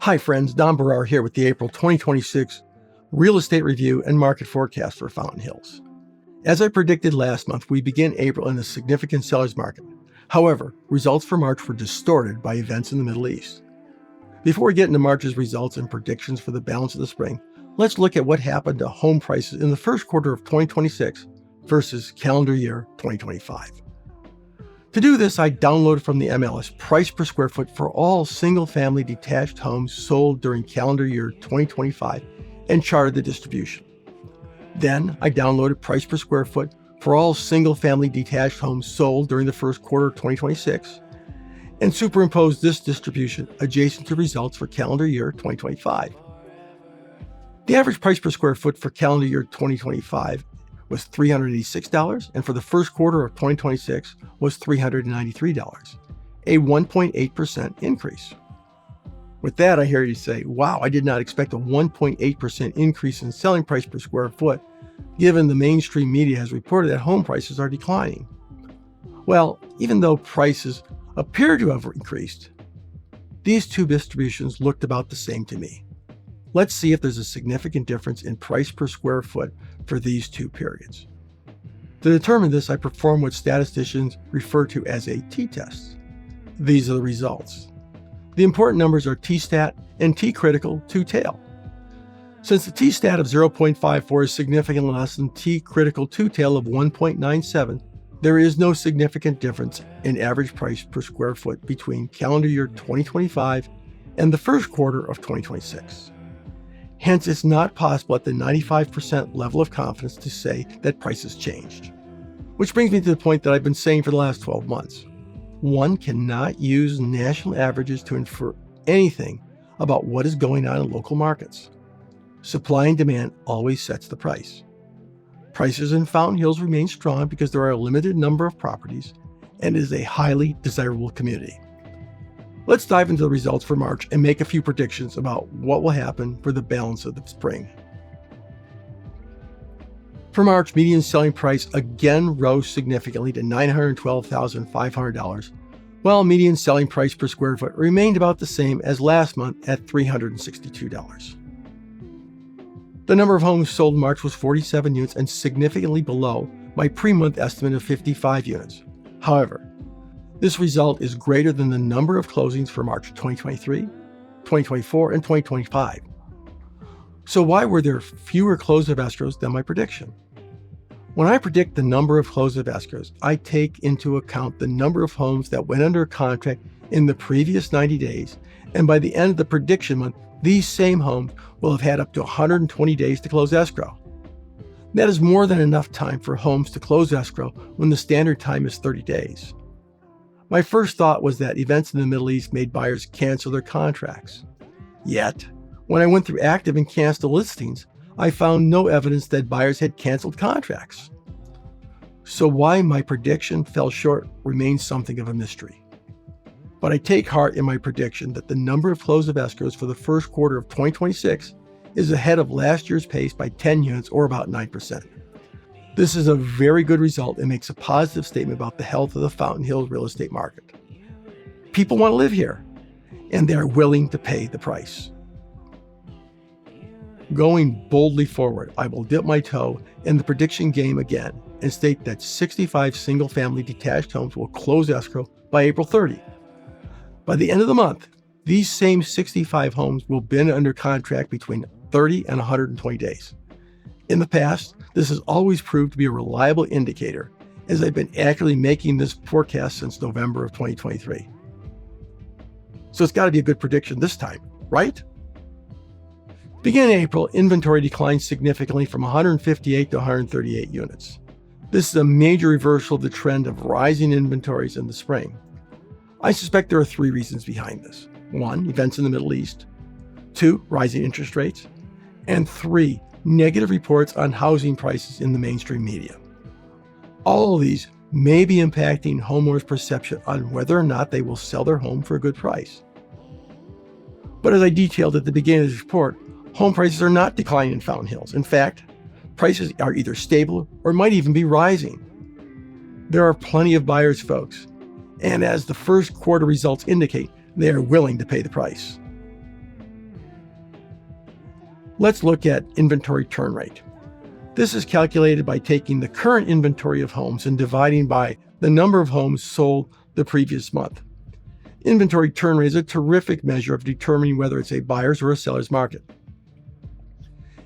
Hi friends, Don Barrar here with the April 2026 Real Estate Review and Market Forecast for Fountain Hills. As I predicted last month, we begin April in a significant seller's market. However, results for March were distorted by events in the Middle East. Before we get into March's results and predictions for the balance of the spring, let's look at what happened to home prices in the first quarter of 2026 versus calendar year 2025. To do this, I downloaded from the MLS price per square foot for all single-family detached homes sold during calendar year 2025 and charted the distribution. Then, I downloaded price per square foot for all single-family detached homes sold during the first quarter of 2026 and superimposed this distribution adjacent to results for calendar year 2025. The average price per square foot for calendar year 2025 was $386, and for the first quarter of 2026 was $393, a 1.8% increase. With that, I hear you say, wow, I did not expect a 1.8% increase in selling price per square foot, given the mainstream media has reported that home prices are declining. Well, even though prices appear to have increased, these two distributions looked about the same to me. Let's see if there's a significant difference in price per square foot for these two periods. To determine this, I performed what statisticians refer to as a t-test. These are the results. The important numbers are t-stat and t-critical two-tail. Since the t-stat of 0.54 is significantly less than t-critical two-tail of 1.97, there is no significant difference in average price per square foot between calendar year 2025 and the first quarter of 2026. Hence, it's not possible at the 95% level of confidence to say that prices changed. Which brings me to the point that I've been saying for the last 12 months. One cannot use national averages to infer anything about what is going on in local markets. Supply and demand always sets the price. Prices in Fountain Hills remain strong because there are a limited number of properties and it is a highly desirable community. Let's dive into the results for March and make a few predictions about what will happen for the balance of the spring. For March, median selling price again rose significantly to $912,500, while median selling price per square foot remained about the same as last month at $362. The number of homes sold in March was 47 units and significantly below my pre-month estimate of 55 units. However, this result is greater than the number of closings for March 2023, 2024, and 2025. So why were there fewer close of escrows than my prediction? When I predict the number of close of escrows, I take into account the number of homes that went under contract in the previous 90 days, and by the end of the prediction month, these same homes will have had up to 120 days to close escrow. That is more than enough time for homes to close escrow when the standard time is 30 days. My first thought was that events in the Middle East made buyers cancel their contracts. Yet, when I went through active and canceled listings, I found no evidence that buyers had canceled contracts. So why my prediction fell short remains something of a mystery. But I take heart in my prediction that the number of close of escrows for the first quarter of 2026 is ahead of last year's pace by 10 units or about 9%. This is a very good result and makes a positive statement about the health of the Fountain Hills real estate market. People want to live here, and they are willing to pay the price. Going boldly forward, I will dip my toe in the prediction game again and state that 65 single-family detached homes will close escrow by April 30. By the end of the month, these same 65 homes will have been under contract between 30 and 120 days. In the past, this has always proved to be a reliable indicator, as I've been accurately making this forecast since November of 2023. So it's got to be a good prediction this time, right? Beginning in April, inventory declined significantly from 158 to 138 units. This is a major reversal of the trend of rising inventories in the spring. I suspect there are three reasons behind this. 1, events in the Middle East. 2, rising interest rates. And 3, negative reports on housing prices in the mainstream media. All of these may be impacting homeowners' perception on whether or not they will sell their home for a good price. But as I detailed at the beginning of this report, home prices are not declining in Fountain Hills. In fact, prices are either stable or might even be rising. There are plenty of buyers, folks, and as the first quarter results indicate, they are willing to pay the price. Let's look at inventory turn rate. This is calculated by taking the current inventory of homes and dividing by the number of homes sold the previous month. Inventory turn rate is a terrific measure of determining whether it's a buyer's or a seller's market.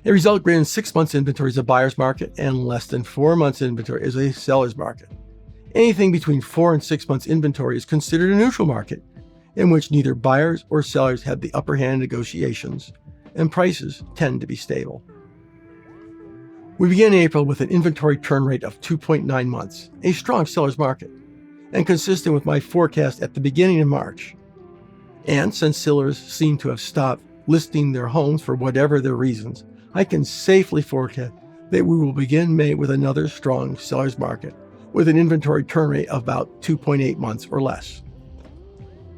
A result greater than 6 months inventory is a buyer's market, and less than 4 months inventory is a seller's market. Anything between 4 and 6 months inventory is considered a neutral market, in which neither buyers or sellers have the upper hand in negotiations, and prices tend to be stable. We began April with an inventory turn rate of 2.9 months, a strong seller's market, and consistent with my forecast at the beginning of March. And since sellers seem to have stopped listing their homes for whatever their reasons, I can safely forecast that we will begin May with another strong seller's market, with an inventory turn rate of about 2.8 months or less.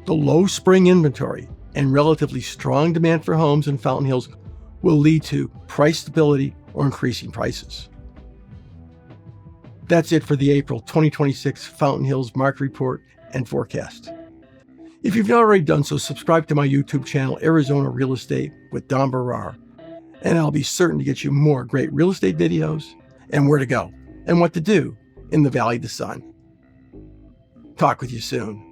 The low spring inventory and relatively strong demand for homes in Fountain Hills will lead to price stability or increasing prices. That's it for the April 2026 Fountain Hills Market Report and Forecast. If you've not already done so, subscribe to my YouTube channel, Arizona Real Estate with Don Barrar, and I'll be certain to get you more great real estate videos and where to go and what to do in the Valley of the Sun. Talk with you soon.